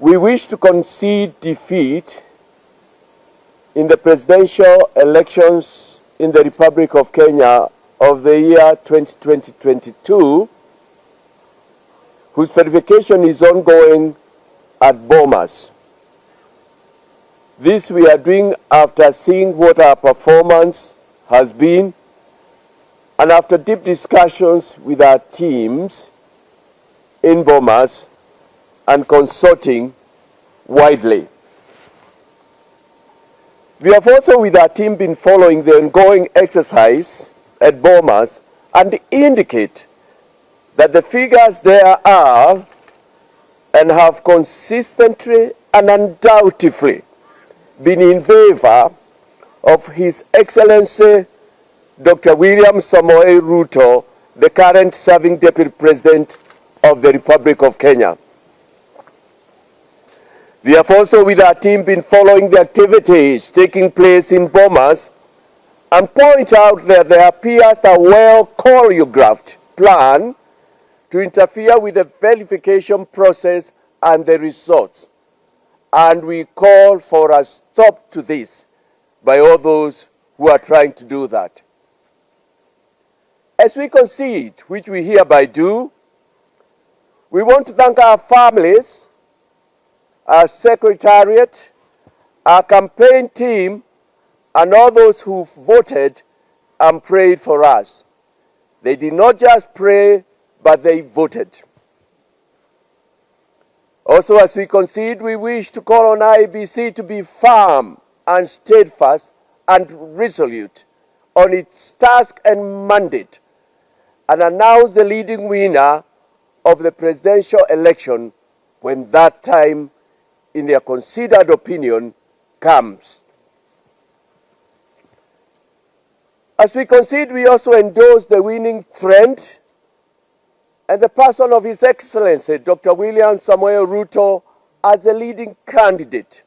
We wish to concede defeat in the presidential elections in the Republic of Kenya of the year 2020-22, whose verification is ongoing at Bomas. This we are doing after seeing what our performance has been and after deep discussions with our teams in Bomas and consulting widely. We have also with our team been following the ongoing exercise at Bomas and indicate that the figures there are and have consistently and undoubtedly been in favor of His Excellency Dr. William Samoei Ruto, the current serving Deputy President of the Republic of Kenya. We have also with our team been following the activities taking place in Bomas and point out that there appears a well-choreographed plan to interfere with the verification process and the results. And we call for a stop to this by all those who are trying to do that. As we concede, which we hereby do, we want to thank our families, our secretariat, our campaign team, and all those who voted and prayed for us. They did not just pray, but they voted. Also, as we concede, we wish to call on IEBC to be firm and steadfast and resolute on its task and mandate and announce the leading winner of the presidential election when that time, in their considered opinion, comes. As we concede, we also endorse the winning trend and the person of His Excellency, Dr. William Samoei Ruto, as the leading candidate,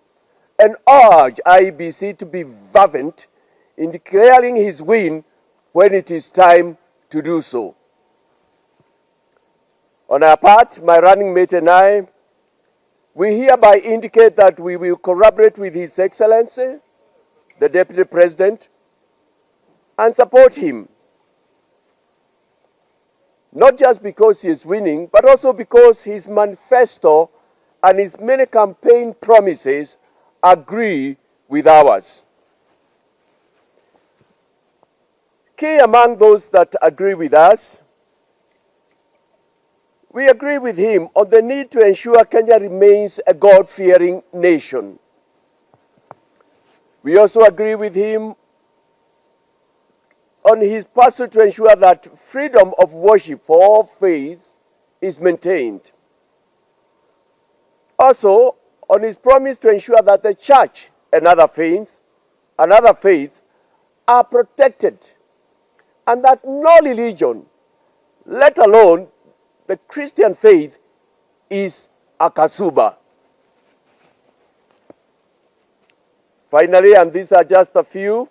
and urge IEBC to be fervent in declaring his win when it is time to do so. On our part, my running mate and I, we hereby indicate that we will collaborate with His Excellency, the Deputy President, and support him. Not just because he is winning, but also because his manifesto and his many campaign promises agree with ours. Key among those that agree with us, we agree with him on the need to ensure Kenya remains a God-fearing nation. We also agree with him on his pursuit to ensure that freedom of worship for all faiths is maintained. Also, on his promise to ensure that the church and other faiths are protected and that no religion, let alone the Christian faith, is a kasuba. Finally, and these are just a few,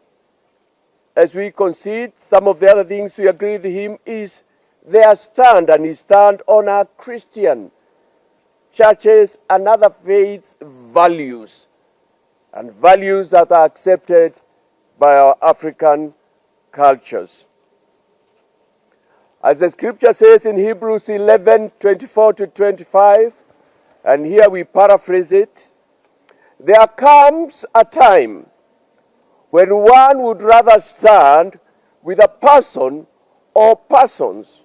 as we concede, some of the other things we agree with him is their stand and his stand on our Christian churches and other faiths' values, and values that are accepted by our African cultures. As the scripture says in Hebrews 11:24-25, and here we paraphrase it, there comes a time when one would rather stand with a person or persons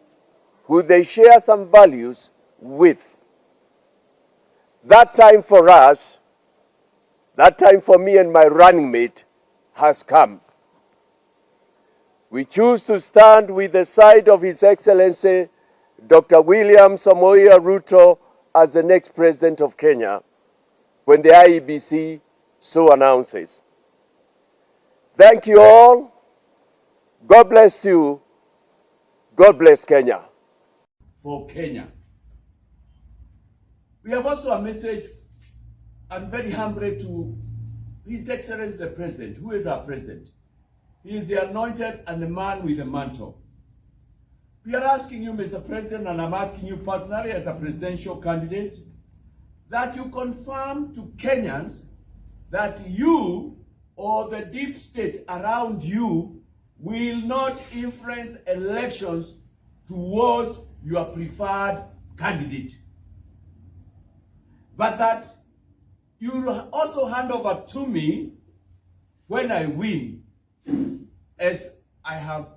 who they share some values with. That time for us, that time for me and my running mate has come. We choose to stand with the side of His Excellency, Dr. William Samoei Ruto, as the next President of Kenya, when the IEBC so announces. Thank you all. God bless you. God bless Kenya. For Kenya. We have also a message, and very humble, to His Excellency the President. Who is our President? He is the anointed and the man with the mantle. We are asking you, Mr. President, and I'm asking you personally as a presidential candidate, that you confirm to Kenyans that you or the deep state around you will not influence elections towards your preferred candidate, but that you will also hand over to me when I win, as I have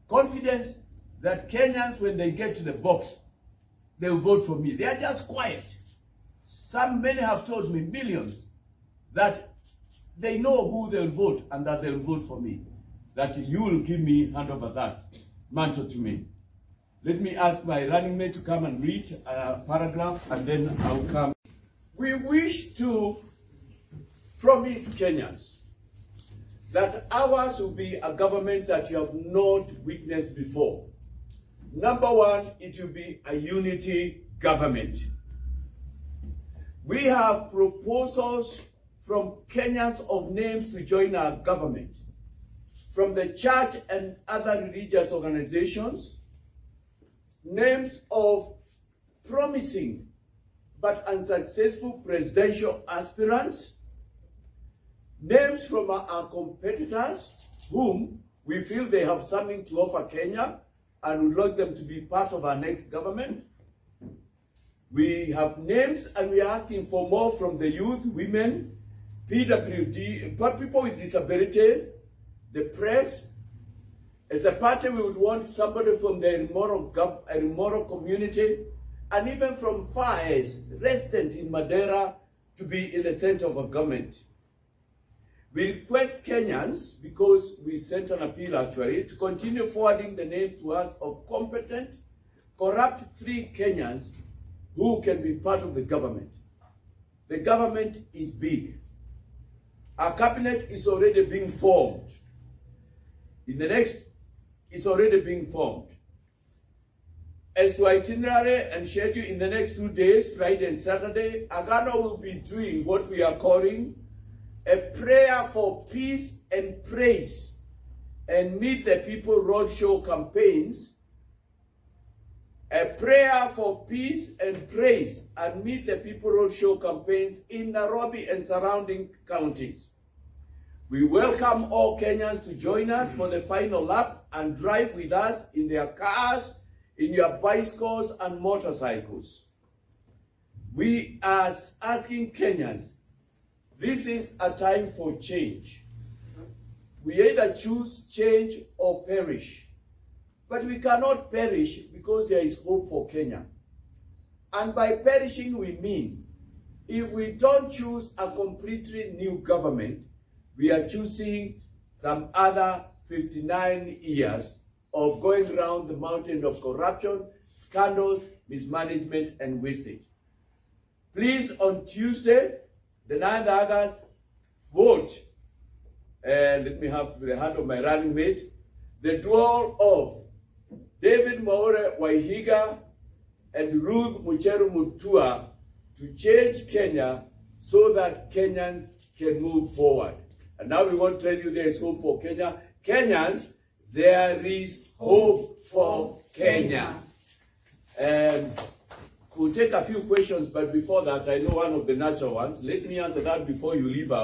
confidence that Kenyans, when they get to the box, they will vote for me. They are just quiet. Many have told me, millions, that they know who they'll vote and that they'll vote for me. That you will give me, hand over that mantle to me. Let me ask my running mate to come and read a paragraph, and then I'll come. We wish to promise Kenyans that ours will be a government that you have not witnessed before. Number one, it will be a unity government. We have proposals from Kenyans of names to join our government, from the church and other religious organizations, names of promising but unsuccessful presidential aspirants, names from our competitors whom we feel they have something to offer Kenya and would like them to be part of our next government. We have names, and we are asking for more from the youth, women, PWD, people with disabilities, the press. As a party, we would want somebody from the immoral community, and even from far east, resident in Madeira, to be in the center of a government. We request Kenyans, because we sent an appeal actually, to continue forwarding the names to us of competent, corrupt-free Kenyans who can be part of the government. The government is big. Our cabinet is already being formed. It's already being formed. As to itinerary and schedule, in the next 2 days, Friday and Saturday, Agano will be doing what we are calling a prayer for peace and praise and meet the people roadshow campaigns. A prayer for peace and praise and meet the people roadshow campaigns in Nairobi and surrounding counties. We welcome all Kenyans to join us for the final lap and drive with us in their cars, in your bicycles and motorcycles. We are asking Kenyans, this is a time for change. We either choose change or perish. But we cannot perish because there is hope for Kenya. And by perishing, we mean, if we don't choose a completely new government, we are choosing some other 59 years of going around the mountain of corruption, scandals, mismanagement, and wastage. Please, on Tuesday, the 9th August, vote. Let me have the hand of my running mate. The duel of David Maure Waihiga and Ruth Mucheru Mutua to change Kenya so that Kenyans can move forward. And now we want to tell you there is hope for Kenya. Kenyans, there is hope for Kenya. We'll take a few questions, but before that, I know one of the natural ones. Let me answer that before you leave out.